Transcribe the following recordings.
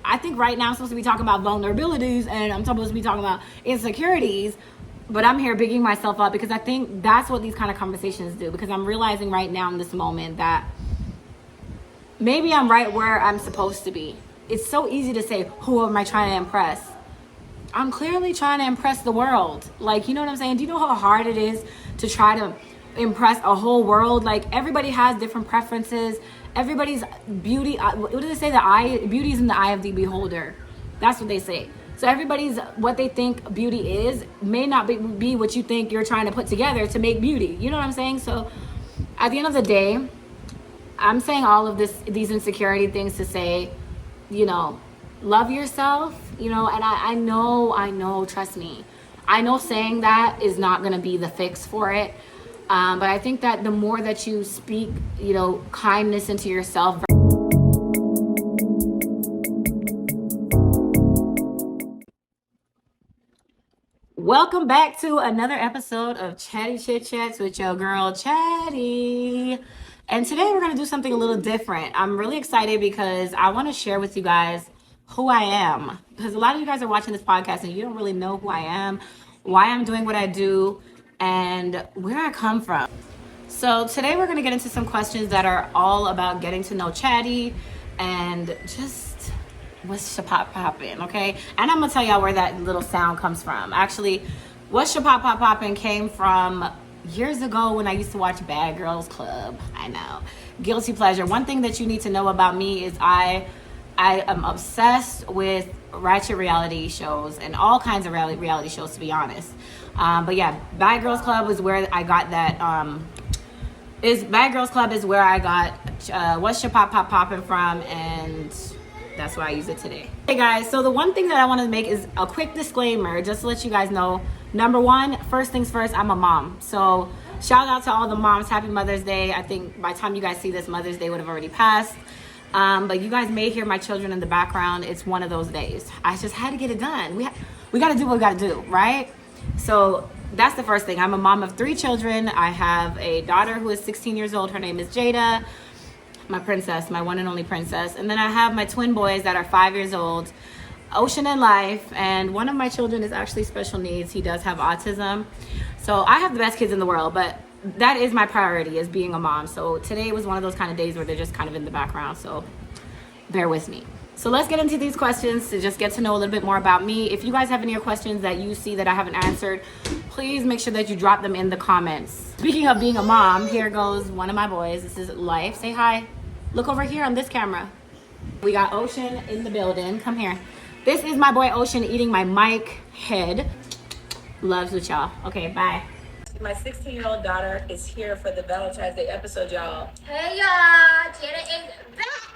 I think right now I'm supposed to be talking about vulnerabilities and I'm supposed to be talking about insecurities, but I'm here bigging myself up because I think that's what these kind of conversations do, because I'm realizing right now in this moment that maybe I'm right where I'm supposed to be. It's so easy to say, who am I trying to impress? I'm clearly trying to impress the world. Like, you know what I'm saying? Do you know how hard it is to try to impress a whole world? Like, everybody has different preferences. Everybody's beauty, what do they say? Beauty is in the eye of the beholder. That's what they say. So everybody's, what they think beauty is may not be what you think you're trying to put together to make beauty. You know what I'm saying? So at the end of the day, I'm saying all of these insecurity things to say, love yourself, and I know, trust me. I know saying that is not going to be the fix for it. But I think that the more that you speak, kindness into yourself. Welcome back to another episode of Chatty Chit Chats with your girl, Chatty. And today we're going to do something a little different. I'm really excited because I want to share with you guys who I am. Because a lot of you guys are watching this podcast and you don't really know who I am, why I'm doing what I do, and where I come from. So today we're going to get into some questions that are all about getting to know Chatty and just what's poppin', okay? And I'm going to tell y'all where that little sound comes from. Actually, what's poppin' came from years ago when I used to watch Bad Girls Club. I know. Guilty pleasure. One thing that you need to know about me is I am obsessed with ratchet reality shows and all kinds of reality shows, to be honest. But yeah, Bad Girls Club is where I got that. Bad Girls Club is where I got what's your poppin' from, and that's why I use it today. Hey guys, so the one thing that I want to make is a quick disclaimer, just to let you guys know. Number one, first things first, I'm a mom. So shout out to all the moms. Happy Mother's Day. I think by the time you guys see this, Mother's Day would have already passed. But you guys may hear my children in the background. It's one of those days. I just had to get it done. We got to do what we got to do, right? So that's the first thing. I'm a mom of 3 children. I have a daughter who is 16 years old. Her name is Jada, my princess, my one and only princess. And then I have my twin boys that are 5 years old, Ocean and Life. And one of my children is actually special needs. He does have autism. So I have the best kids in the world, but that is my priority, is being a mom. So today was one of those kind of days where they're just kind of in the background. So bear with me. So let's get into these questions to just get to know a little bit more about me. If you guys have any questions that you see that I haven't answered, please make sure that you drop them in the comments. Speaking of being a mom, here goes one of my boys. This is Life. Say hi. Look over here on this camera. We got Ocean in the building. Come here. This is my boy Ocean eating my mic head. Loves with y'all. Okay, bye. My 16-year-old daughter is here for the Valentine's Day episode, y'all. Hey y'all, Jada is back.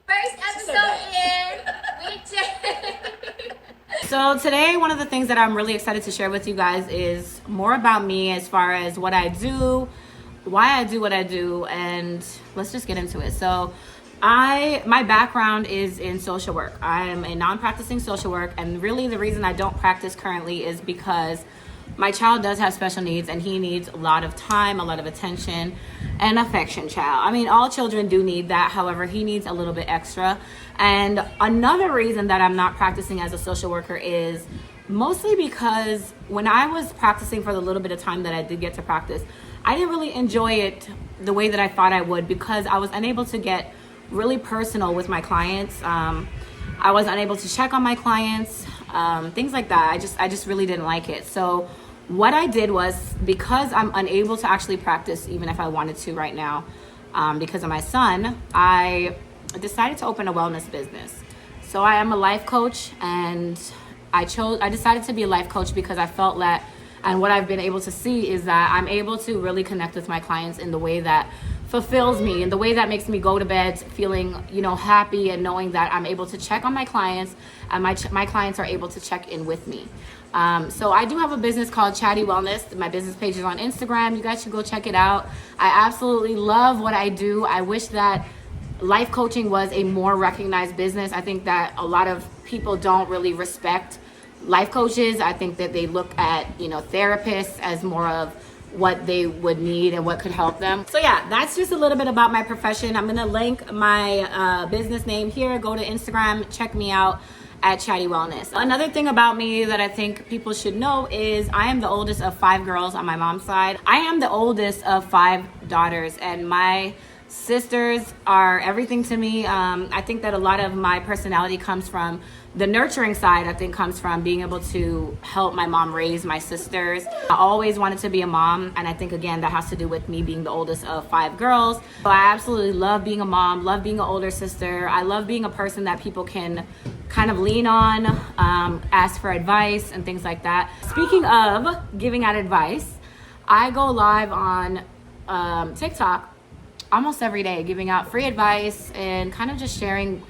First episode in with Jada. So today, one of the things that I'm really excited to share with you guys is more about me, as far as what I do, why I do what I do, and let's just get into it. So my background is in social work. I am a non-practicing social work, and really the reason I don't practice currently is because my child does have special needs and he needs a lot of time, a lot of attention and affection, child. I mean, all children do need that. However, he needs a little bit extra. And another reason that I'm not practicing as a social worker is mostly because when I was practicing for the little bit of time that I did get to practice, I didn't really enjoy it the way that I thought I would, because I was unable to get really personal with my clients. I was unable to check on my clients, things like that. I just really didn't like it. So what I did was, because I'm unable to actually practice even if I wanted to right now, because of my son, I decided to open a wellness business. So I am a life coach, and I decided to be a life coach because I felt that, and what I've been able to see is that I'm able to really connect with my clients in the way that fulfills me, in the way that makes me go to bed feeling, happy, and knowing that I'm able to check on my clients, and my clients are able to check in with me. So I do have a business called Chatty Wellness. My business page is on Instagram. You guys should go check it out. I absolutely love what I do. I wish that life coaching was a more recognized business. I think that a lot of people don't really respect life coaches. I think that they look at, therapists as more of what they would need and what could help them. So yeah, that's just a little bit about my profession. I'm gonna link my business name here. Go to Instagram, check me out at Chatty Wellness. Another thing about me that I think people should know is I am the oldest of 5 girls on my mom's side. I am the oldest of 5 daughters, and my sisters are everything to me. I think that a lot of my personality comes from the nurturing side. I think comes from being able to help my mom raise my sisters. I always wanted to be a mom, and I think again that has to do with me being the oldest of 5 girls. So I absolutely love being a mom, love being an older sister. I love being a person that people can kind of lean on, ask for advice and things like that. Speaking of giving out advice, I go live on TikTok almost every day, giving out free advice and kind of just sharing,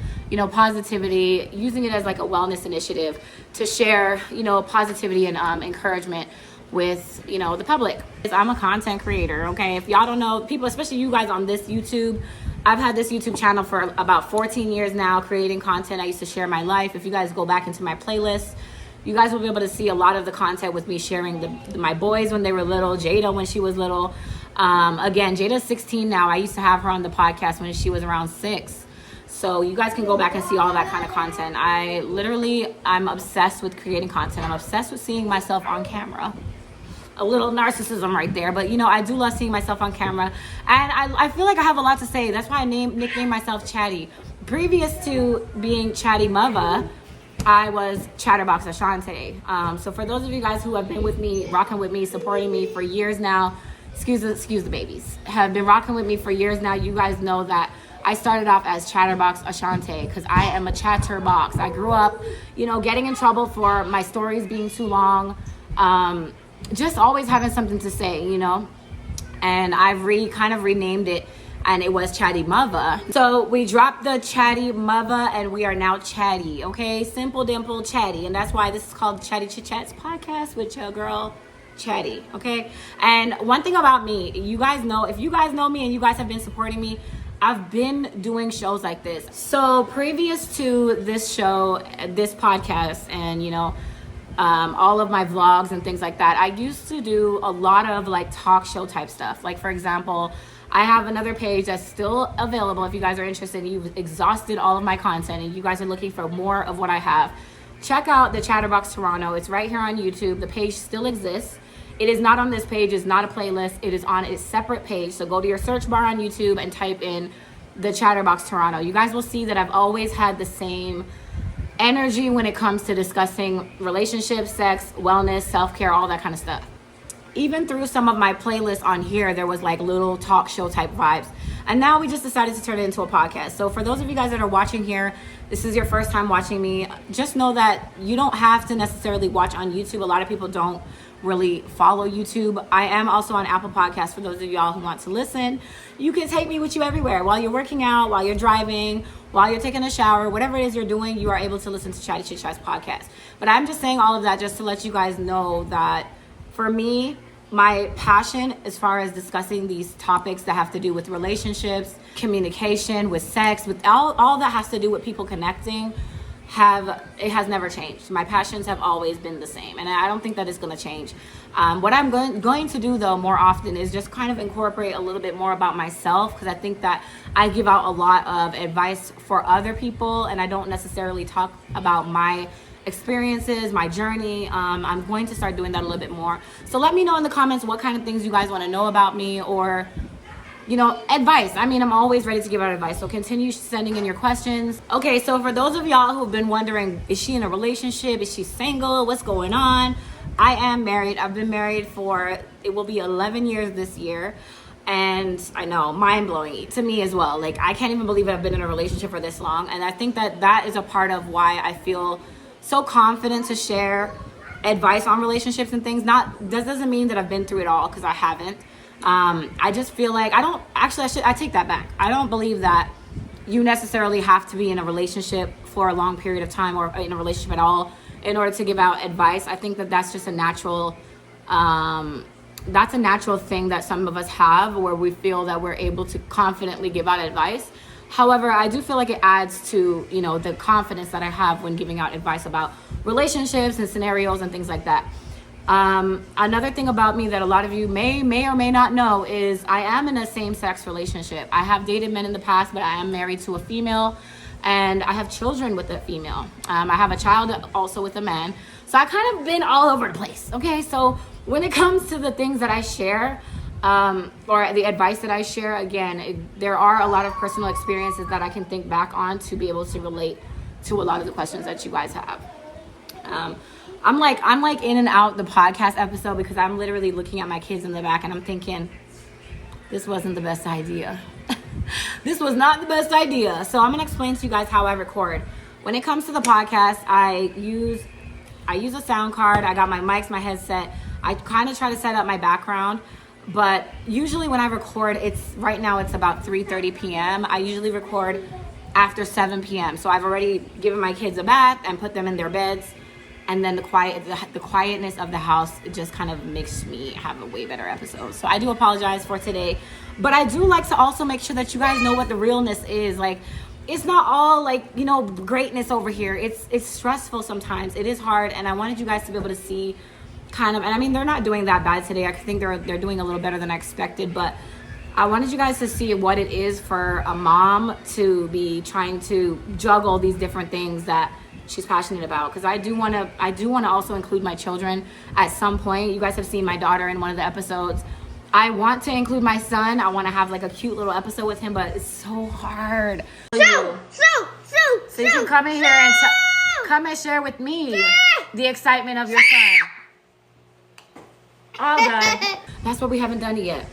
positivity, using it as like a wellness initiative to share, positivity and encouragement with, the public. I'm a content creator, okay? If y'all don't know, people, especially you guys on this YouTube, I've had this YouTube channel for about 14 years now, creating content. I used to share my life. If you guys go back into my playlist, you guys will be able to see a lot of the content with me sharing my boys when they were little, Jada when she was little. Again, Jada's 16 now. I used to have her on the podcast when she was around 6. So you guys can go back and see all that kind of content. I'm obsessed with creating content. I'm obsessed with seeing myself on camera. A little narcissism right there, but I do love seeing myself on camera, and I feel like I have a lot to say. That's why I nicknamed myself Chatty. Previous to being Chatty Mother, I was Chatterbox Ashante. So for those of you guys who have been with me, rocking with me, supporting me for years now, excuse the babies, have been rocking with me for years now, you guys know that I started off as Chatterbox Ashante because I am a chatterbox. I grew up, getting in trouble for my stories being too long, just always having something to say, and I've kind of renamed it, and it was Chatty Mother. So we dropped the Chatty Mother and we are now Chatty, okay? Simple, dimple, Chatty. And that's why this is called Chatty Chit Chats podcast with your girl, Chatty, okay? And one thing about me, you guys know, if you guys know me and you guys have been supporting me, I've been doing shows like this. So previous to this show, this podcast, and, all of my vlogs and things like that, I used to do a lot of like talk show type stuff. Like for example, I have another page that's still available if you guys are interested and you've exhausted all of my content and you guys are looking for more of what I have. Check out the Chatterbox Toronto. It's right here on YouTube. The page still exists. It is not on this page. It's not a playlist. It is on a separate page. So go to your search bar on YouTube and type in the Chatterbox Toronto. You guys will see that I've always had the same energy when it comes to discussing relationships, sex, wellness, self-care, all that kind of stuff. Even through some of my playlists on here, there was like little talk show type vibes. And now we just decided to turn it into a podcast. So for those of you guys that are watching here, this is your first time watching me, just know that you don't have to necessarily watch on YouTube. A lot of people don't really follow YouTube. I am also on Apple Podcasts for those of y'all who want to listen. You can take me with you everywhere. While you're working out, while you're driving, while you're taking a shower, whatever it is you're doing, you are able to listen to Chatty Chit Chats podcast. But I'm just saying all of that just to let you guys know that for me, my passion as far as discussing these topics that have to do with relationships, communication, with sex, with all that has to do with people connecting, it has never changed. My passions have always been the same, and I don't think that is going to change. What I'm going to do though more often is just kind of incorporate a little bit more about myself, because I think that I give out a lot of advice for other people and I don't necessarily talk about my experiences, my journey. I'm going to start doing that a little bit more. So let me know in the comments what kind of things you guys want to know about me, or advice. I mean, I'm always ready to give out advice. So continue sending in your questions. Okay, so for those of y'all who've been wondering, is she in a relationship? Is she single? What's going on? I am married. I've been married for, it will be 11 years this year. And I know, mind-blowing to me as well. Like, I can't even believe I've been in a relationship for this long. And I think that is a part of why I feel so confident to share advice on relationships and things. That doesn't mean that I've been through it all, because I haven't. I just feel like I take that back. I don't believe that you necessarily have to be in a relationship for a long period of time, or in a relationship at all, in order to give out advice. I think that that's just a natural, that's a natural thing that some of us have, where we feel that we're able to confidently give out advice. However, I do feel like it adds to, the confidence that I have when giving out advice about relationships and scenarios and things like that. Another thing about me that a lot of you may or may not know is I am in a same-sex relationship. I have dated men in the past, but I am married to a female, and I have children with a female. I have a child also with a man. So I kind of been all over the place. Okay, so when it comes to the things that I share, or the advice that I share, again, there are a lot of personal experiences that I can think back on to be able to relate to a lot of the questions that you guys have. I'm like in and out the podcast episode because I'm literally looking at my kids in the back and I'm thinking, this wasn't the best idea. This was not the best idea. So I'm gonna explain to you guys how I record. When it comes to the podcast, I use a sound card. I got my mics, my headset. I kind of try to set up my background, but usually when I record, right now it's about 3:30 p.m. I usually record after 7 p.m. So I've already given my kids a bath and put them in their beds. And then the quietness of the house just kind of makes me have a way better episode. So I do apologize for today, but I do like to also make sure that you guys know what the realness is. Like, it's not all like, you know, greatness over here. It's stressful sometimes. It is hard, and I wanted you guys to be able to see kind of, and I mean, they're not doing that bad today. I think they're doing a little better than I expected, but I wanted you guys to see what it is for a mom to be trying to juggle these different things that she's passionate about, because I do want to also include my children at some point. You guys have seen my daughter in one of the episodes. I want to include my son. I want to have like a cute little episode with him, but it's so hard. So you can come in here and come and share with me the excitement of your son. All done. That's what we haven't done yet.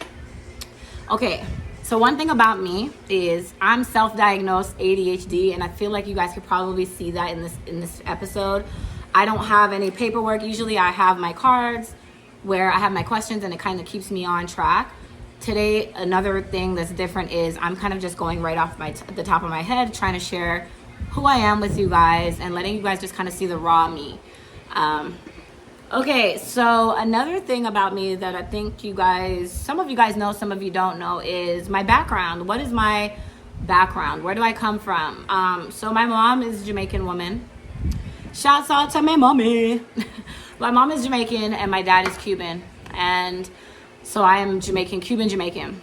Okay. So one thing about me is I'm self-diagnosed ADHD, and I feel like you guys could probably see that in this episode. I don't have any paperwork. Usually I have my cards where I have my questions, and it kind of keeps me on track. Today, another thing that's different is I'm kind of just going right off the top of my head, trying to share who I am with you guys and letting you guys just kind of see the raw me. Okay, so another thing about me that I think some of you guys know, some of you don't know, is my background. What is my background? Where do I come from? So my mom is a Jamaican woman. Shouts out to my mommy. My mom is Jamaican and my dad is Cuban. And so I am Cuban.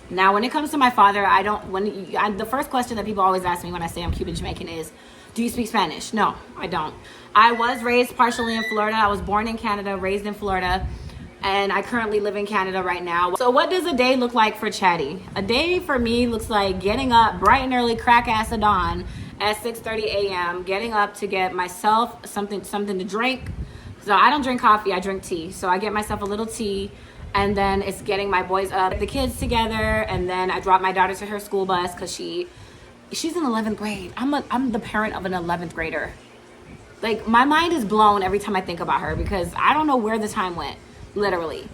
Now, when it comes to my father, the first question that people always ask me when I say I'm Cuban Jamaican is, do you speak Spanish? No, I don't. I was raised partially in Florida. I was born in Canada, raised in Florida, and I currently live in Canada right now. So what does a day look like for Chatty? A day for me looks like getting up bright and early, crack ass of dawn at 6:30 a.m., getting up to get myself something to drink. So I don't drink coffee, I drink tea. So I get myself a little tea, and then it's getting my boys up, the kids together, and then I drop my daughter to her school bus because she's in 11th grade. I'm the parent of an 11th grader. Like, my mind is blown every time I think about her because I don't know where the time went, literally.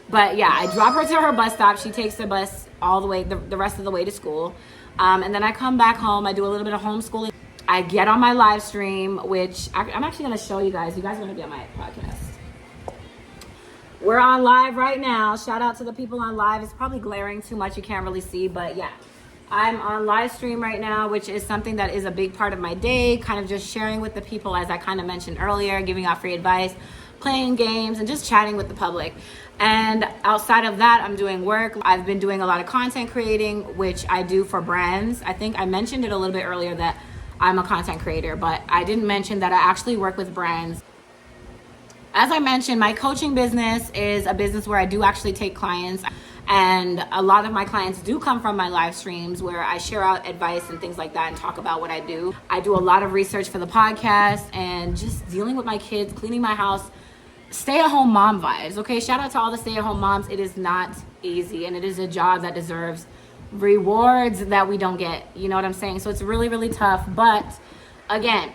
But yeah, I drop her to her bus stop. She takes the bus all the way, the rest of the way to school. And then I come back home. I do a little bit of homeschooling. I get on my live stream, which I'm actually going to show you guys. You guys are going to be on my podcast. We're on live right now. Shout out to the people on live. It's probably glaring too much. You can't really see, but yeah. I'm on live stream right now, which is something that is a big part of my day, kind of just sharing with the people, as I kind of mentioned earlier, giving out free advice, playing games, and just chatting with the public. And outside of that, I'm doing work. I've been doing a lot of content creating, which I do for brands. I think I mentioned it a little bit earlier that I'm a content creator, but I didn't mention that I actually work with brands. As I mentioned, my coaching business is a business where I do actually take clients. And a lot of my clients do come from my live streams where I share out advice and things like that and talk about what I do. I do a lot of research for the podcast and just dealing with my kids, cleaning my house, stay-at-home mom vibes. Okay, shout out to all the stay-at-home moms. It is not easy, and it is a job that deserves rewards that we don't get. You know what I'm saying? So it's really, really tough. But again,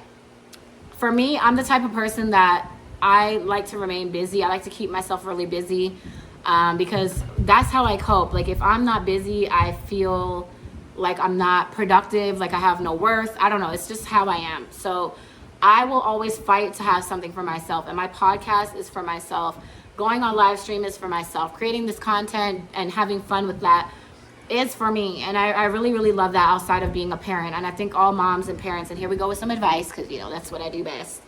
for me, I'm the type of person that I like to remain busy. I like to keep myself really busy. Because that's how I cope. Like, if I'm not busy, I feel like I'm not productive, like I have no worth. I don't know. It's just how I am. So I will always fight to have something for myself. And my podcast is for myself. Going on live stream is for myself. Creating this content and having fun with that is for me. And I really, really love that outside of being a parent. And I think all moms and parents, and here we go with some advice because, you know, that's what I do best.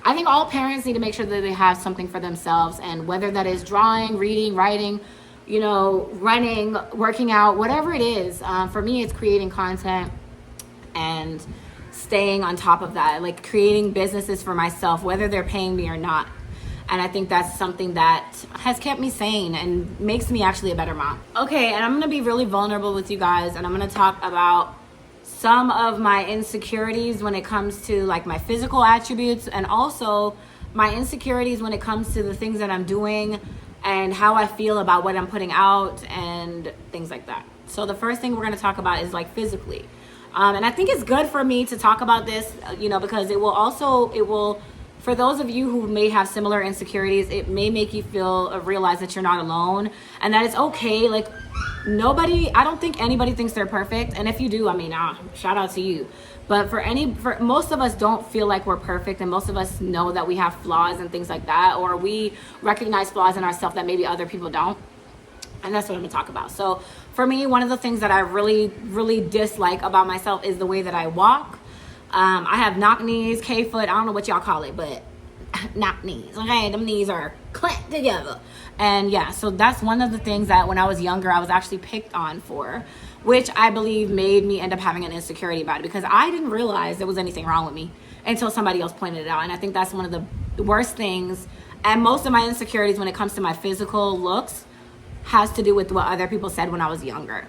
I think all parents need to make sure that they have something for themselves, and whether that is drawing, reading, writing, running, working out, whatever it is. For me, it's creating content and staying on top of that, like creating businesses for myself, whether they're paying me or not. And I think that's something that has kept me sane and makes me actually a better mom. Okay, and I'm gonna be really vulnerable with you guys, and I'm gonna talk about some of my insecurities when it comes to like my physical attributes, and also my insecurities when it comes to the things that I'm doing and how I feel about what I'm putting out and things like that. So the first thing we're gonna talk about is like physically. And I think it's good for me to talk about this, because it will, for those of you who may have similar insecurities, it may make you realize that you're not alone and that it's okay. Like I don't think anybody thinks they're perfect. And if you do, shout out to you. But for most of us don't feel like we're perfect, and most of us know that we have flaws and things like that, or we recognize flaws in ourselves that maybe other people don't. And that's what I'm gonna talk about. So for me, one of the things that I really, really dislike about myself is the way that I walk. I have knock knees, K-foot, I don't know what y'all call it, but knock knees, okay? Them knees are clamped together. And yeah, so that's one of the things that when I was younger, I was actually picked on for, which I believe made me end up having an insecurity about it, because I didn't realize there was anything wrong with me until somebody else pointed it out. And I think that's one of the worst things. And most of my insecurities when it comes to my physical looks has to do with what other people said when I was younger.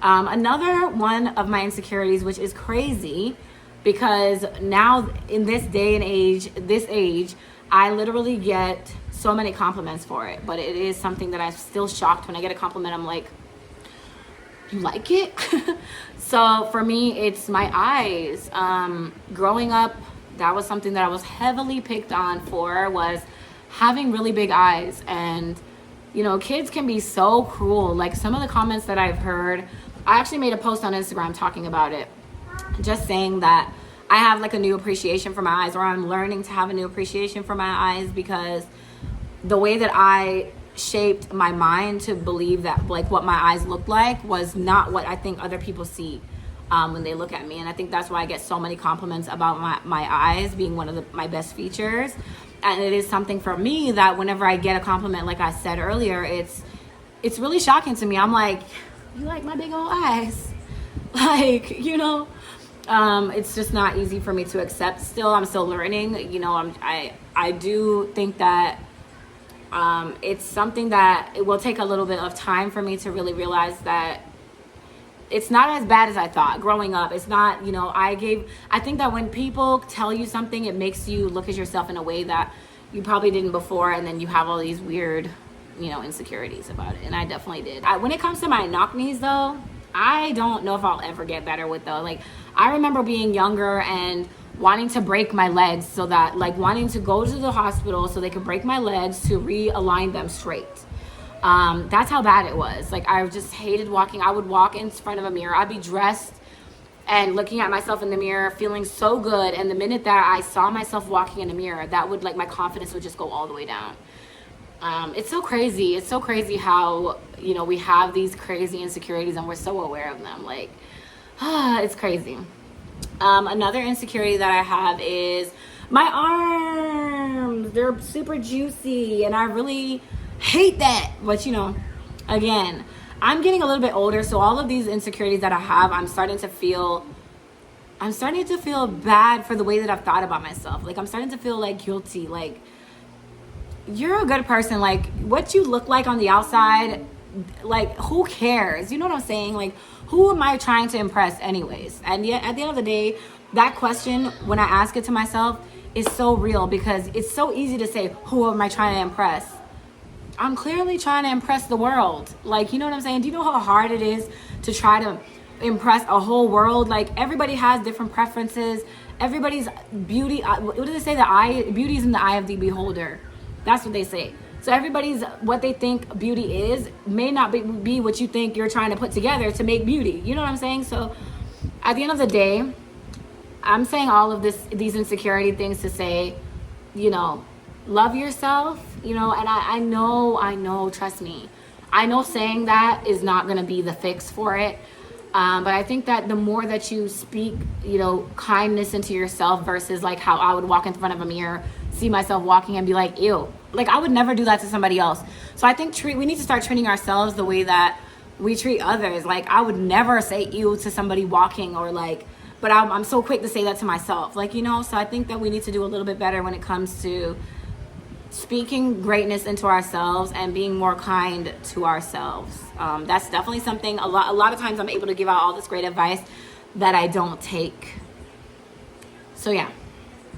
Another one of my insecurities, which is crazy, because now in this age, I literally get so many compliments for it, but it is something that I'm still shocked when I get a compliment. I'm like, you like it? So for me, it's my eyes. Growing up, that was something that I was heavily picked on for, was having really big eyes. And kids can be so cruel. Like some of the comments that I've heard, I actually made a post on Instagram talking about it, just saying that I have like a new appreciation for my eyes, or I'm learning to have a new appreciation for my eyes, because the way that I shaped my mind to believe that like what my eyes looked like was not what I think other people see when they look at me. And I think that's why I get so many compliments about my eyes being one of my best features. And it is something for me that whenever I get a compliment, like I said earlier, it's really shocking to me. I'm like, you like my big old eyes? Like, it's just not easy for me to accept still. I'm still learning. I do think that it's something that it will take a little bit of time for me to really realize that it's not as bad as I thought growing up. It's not, I think that when people tell you something, it makes you look at yourself in a way that you probably didn't before. And then you have all these weird, insecurities about it. And I definitely did. When it comes to my knock knees though, I don't know if I'll ever get better with those. Like I remember being younger and wanting to break my legs, so that like wanting to go to the hospital so they could break my legs to realign them straight. That's how bad it was. Like I just hated walking. I would walk in front of a mirror. I'd be dressed and looking at myself in the mirror, feeling so good. And the minute that I saw myself walking in a mirror, that would like my confidence would just go all the way down. It's so crazy. It's so crazy how, we have these crazy insecurities and we're so aware of them. Like, it's crazy. Another insecurity that I have is my arms. They're super juicy and I really hate that. But again, I'm getting a little bit older, so all of these insecurities that I have, I'm starting to feel bad for the way that I've thought about myself. Like I'm starting to feel like guilty. Like you're a good person. Like what you look like on the outside, like who cares? You know what I'm saying? Like who am I trying to impress anyways? And yet at the end of the day, that question, when I ask it to myself, is so real, because it's so easy to say, who am I trying to impress? I'm clearly trying to impress the world. Like, you know what I'm saying? Do you know how hard it is to try to impress a whole world? Like everybody has different preferences. Everybody's beauty, what do they say? Beauty is in the eye of the beholder. That's what they say. So everybody's, what they think beauty is may not be what you think you're trying to put together to make beauty. You know what I'm saying? So at the end of the day, I'm saying all of these insecurity things to say, love yourself, and I know, trust me. I know saying that is not going to be the fix for it. But I think that the more that you speak, kindness into yourself versus like how I would walk in front of a mirror see myself walking and be like, ew. Like, I would never do that to somebody else. So I think we need to start treating ourselves the way that we treat others. Like, I would never say ew to somebody walking, or like, but I'm so quick to say that to myself. Like, you know, so I think that we need to do a little bit better when it comes to speaking greatness into ourselves and being more kind to ourselves. That's definitely something a lot of times I'm able to give out all this great advice that I don't take. So yeah,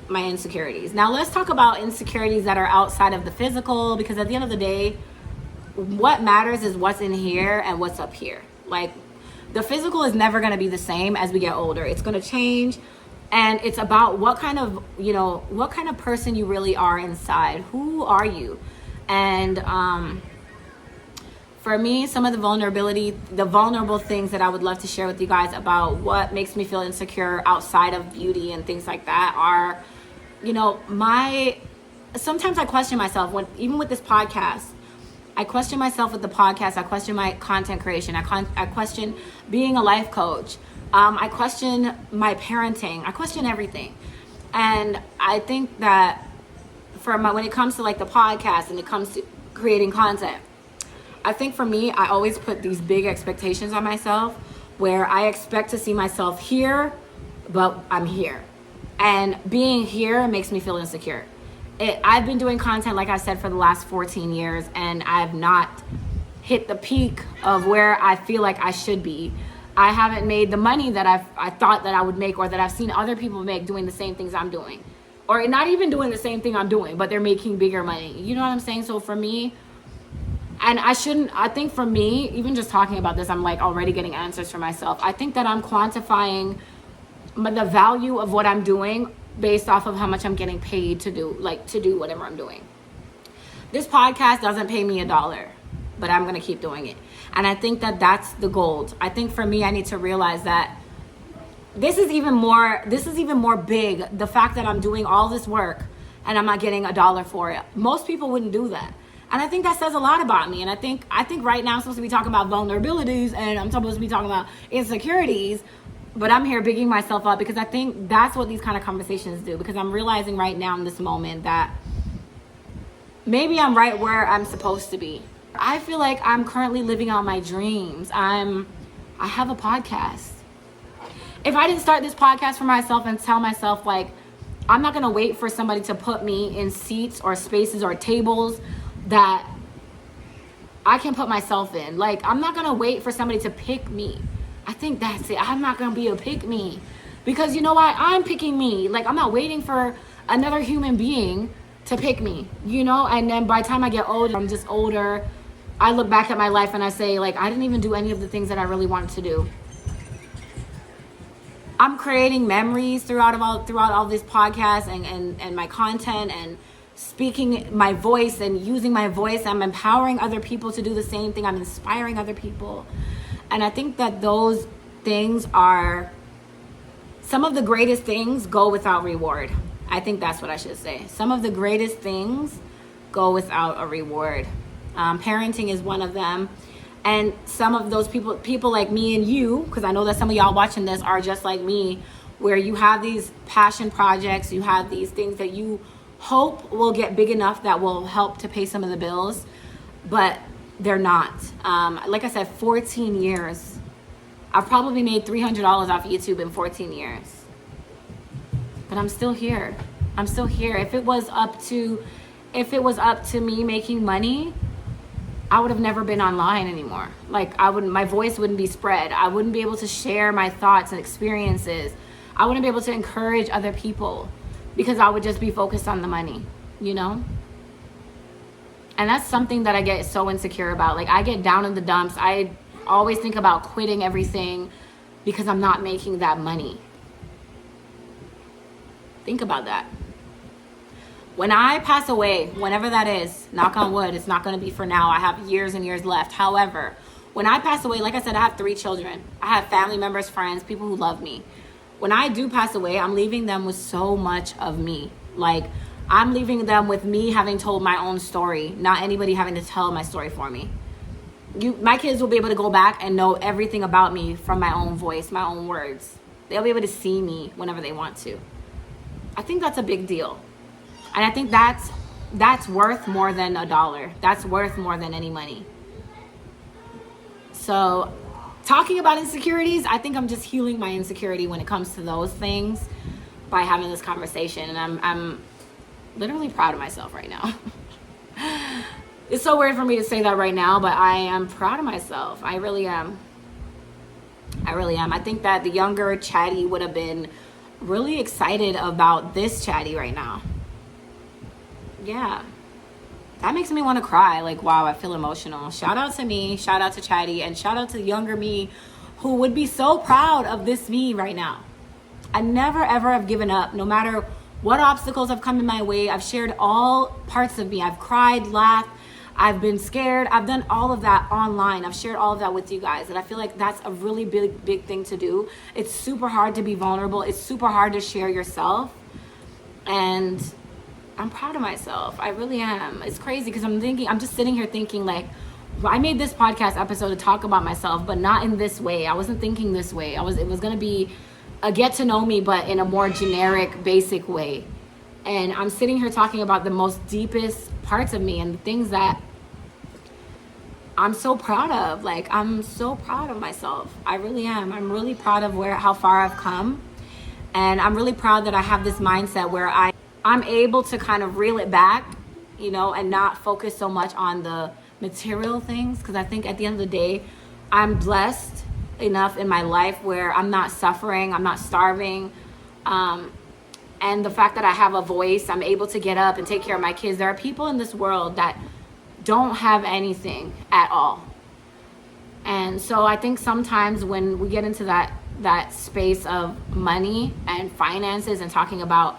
my insecurities. Now let's talk about insecurities that are outside of the physical, because at the end of the day, what matters is what's in here and what's up here. Like, the physical is never going to be the same as we get older. It's going to change. And it's about what kind of person you really are inside. Who are you? And for me, some of the vulnerable things that I would love to share with you guys about what makes me feel insecure outside of beauty and things like that are, sometimes I question myself even with this podcast. I question myself with the podcast. I question my content creation. I question being a life coach. I question my parenting. I question everything. And I think that when it comes to like the podcast and it comes to creating content, I think for me, I always put these big expectations on myself where I expect to see myself here, but I'm here. And being here makes me feel insecure. I've been doing content, like I said, for the last 14 years, and I've not hit the peak of where I feel like I should be. I haven't made the money that I thought that I would make, or that I've seen other people make doing the same things I'm doing. Or not even doing the same thing I'm doing, but they're making bigger money. You know what I'm saying? So for me, I think for me, even just talking about this, I'm like already getting answers for myself. I think that I'm quantifying the value of what I'm doing based off of how much I'm getting paid to do whatever I'm doing. This podcast doesn't pay me $1, but I'm going to keep doing it. And I think that that's the gold. I think for me, I need to realize that this is even more big. The fact that I'm doing all this work and I'm not getting $1 for it. Most people wouldn't do that. And I think that says a lot about me. And I think right now I'm supposed to be talking about vulnerabilities and I'm supposed to be talking about insecurities, but I'm here bigging myself up because I think that's what these kind of conversations do. Because I'm realizing right now in this moment that maybe I'm right where I'm supposed to be. I feel like I'm currently living out my dreams. I have a podcast. If I didn't start this podcast for myself and tell myself, like, I'm not going to wait for somebody to put me in seats or spaces or tables that I can put myself in. Like, I'm not going to wait for somebody to pick me. I think that's it. I'm not going to be a pick me. Because you know what? I'm picking me. Like, I'm not waiting for another human being to pick me, And then by the time I get older, I'm just older. I look back at my life and I say, like, I didn't even do any of the things that I really wanted to do. I'm creating memories throughout all these podcasts and my content and speaking my voice and using my voice. I'm empowering other people to do the same thing. I'm inspiring other people. And I think that those things are some of the greatest things go without reward. I think that's what I should say. Some of the greatest things go without a reward. Parenting is one of them. And some of those people like me and you, because I know that some of y'all watching this are just like me, where you have these passion projects, you have these things that you hope will get big enough that will help to pay some of the bills, but they're not. Like I said, 14 years. I've probably made $300 off YouTube in 14 years. But I'm still here. If it was up to me making money, I would have never been online anymore. Like, my voice wouldn't be spread. I wouldn't be able to share my thoughts and experiences. I wouldn't be able to encourage other people because I would just be focused on the money, And that's something that I get so insecure about. Like, I get down in the dumps. I always think about quitting everything because I'm not making that money. Think about that. When I pass away, whenever that is, knock on wood, it's not going to be for now. I have years and years left. However, when I pass away, like I said, I have 3 children. I have family members, friends, people who love me. When I do pass away, I'm leaving them with so much of me. Like, I'm leaving them with me having told my own story, not anybody having to tell my story for me. My kids will be able to go back and know everything about me from my own voice, my own words. They'll be able to see me whenever they want to. I think that's a big deal. And I think that's worth more than $1. That's worth more than any money. So talking about insecurities, I think I'm just healing my insecurity when it comes to those things by having this conversation. And I'm literally proud of myself right now. It's so weird for me to say that right now, but I am proud of myself. I really am. I think that the younger Chatty would have been really excited about this Chatty right now. Yeah. That makes me want to cry. Like, wow, I feel emotional. Shout out to me, shout out to Chatty, and shout out to the younger me who would be so proud of this me right now. I never ever have given up, no matter what obstacles have come in my way. I've shared all parts of me. I've cried, laughed, I've been scared. I've done all of that online. I've shared all of that with you guys. And I feel like that's a really big thing to do. It's super hard to be vulnerable. It's super hard to share yourself. And I'm proud of myself. I really am. It's crazy because I'm just sitting here thinking like, I made this podcast episode to talk about myself, but not in this way. I wasn't thinking this way. It was going to be a get to know me, but in a more generic, basic way. And I'm sitting here talking about the most deepest parts of me and the things that I'm so proud of. Like, I'm so proud of myself. I really am. I'm really proud of how far I've come. And I'm really proud that I have this mindset where I'm able to kind of reel it back, and not focus so much on the material things. Because I think at the end of the day, I'm blessed enough in my life where I'm not suffering, I'm not starving. And the fact that I have a voice, I'm able to get up and take care of my kids. There are people in this world that don't have anything at all. And so I think sometimes when we get into that space of money and finances and talking about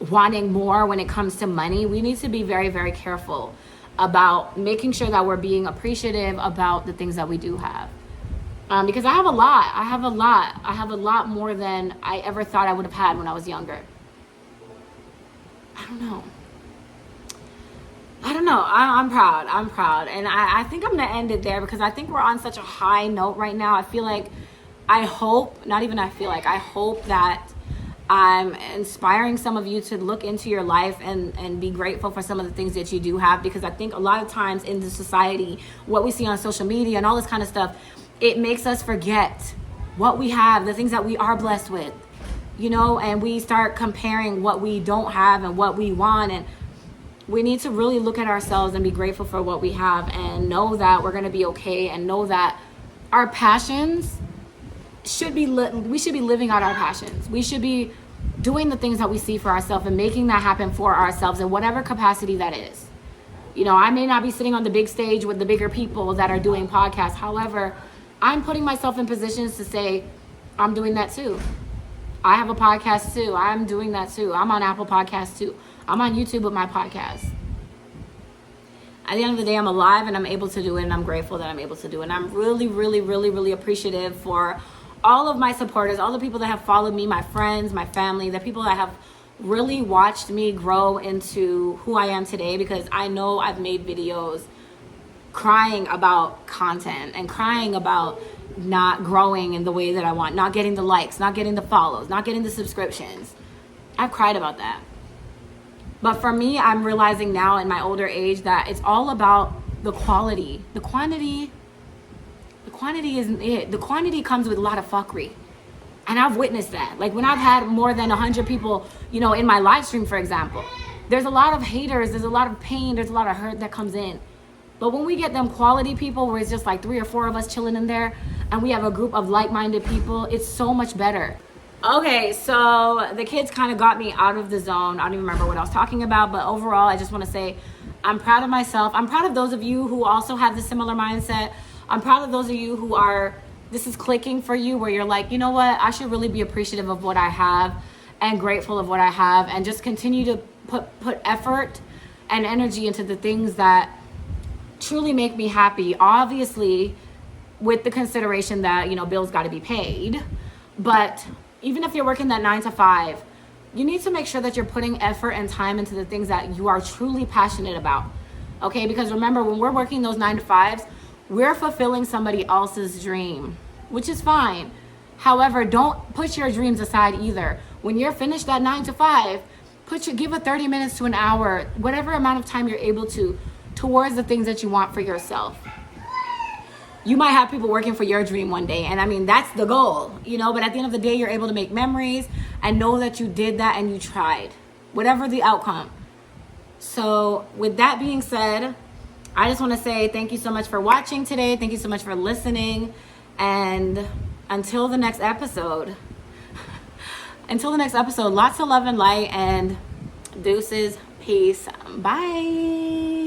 wanting more when it comes to money, we need to be very, very careful about making sure that we're being appreciative about the things that we do have. Because I have a lot more than I ever thought I would have had when I was younger. I don't know. I'm proud. And I think I'm going to end it there because I think we're on such a high note right now. I hope that I'm inspiring some of you to look into your life and be grateful for some of the things that you do have. Because I think a lot of times in the society, what we see on social media and all this kind of stuff, it makes us forget what we have, the things that we are blessed with, and we start comparing what we don't have and what we want. And we need to really look at ourselves and be grateful for what we have and know that we're going to be okay, and know that our passions we should be living out our passions. We should be doing the things that we see for ourselves and making that happen for ourselves in whatever capacity that is. I may not be sitting on the big stage with the bigger people that are doing podcasts. However, I'm putting myself in positions to say, I'm doing that too. I have a podcast too. I'm doing that too. I'm on Apple Podcasts too. I'm on YouTube with my podcast. At the end of the day, I'm alive and I'm able to do it, and I'm grateful that I'm able to do it. And I'm really, really, really, really appreciative for all of my supporters, all the people that have followed me, my friends, my family, the people that have really watched me grow into who I am today, because I know I've made videos crying about content and crying about not growing in the way that I want, not getting the likes, not getting the follows, not getting the subscriptions. I've cried about that. But for me, I'm realizing now in my older age that it's all about the quality. The quantity isn't it. The quantity comes with a lot of fuckery. And I've witnessed that. Like when I've had more than 100 people, in my live stream, for example, there's a lot of haters, there's a lot of pain, there's a lot of hurt that comes in. But when we get them quality people where it's just like 3 or 4 of us chilling in there and we have a group of like-minded people, it's so much better. Okay, so the kids kind of got me out of the zone. I don't even remember what I was talking about, but overall, I just want to say I'm proud of myself. I'm proud of those of you who also have the similar mindset. I'm proud of those of you who this is clicking for you, where you're like, you know what, I should really be appreciative of what I have and grateful of what I have, and just continue to put effort and energy into the things that truly make me happy. Obviously, with the consideration that, bills got to be paid. But even if you're working that 9 to 5, you need to make sure that you're putting effort and time into the things that you are truly passionate about. Okay? Because remember, when we're working those 9 to 5s, we're fulfilling somebody else's dream, which is fine. However, don't put your dreams aside either. When you're finished that 9 to 5, give a 30 minutes to an hour, whatever amount of time you're able to, towards the things that you want for yourself. You might have people working for your dream one day, and I mean, that's the goal, but at the end of the day, you're able to make memories and know that you did that and you tried, whatever the outcome. So with that being said, I just want to say thank you so much for watching today. Thank you so much for listening. And until the next episode, lots of love and light, and deuces. Peace. Bye.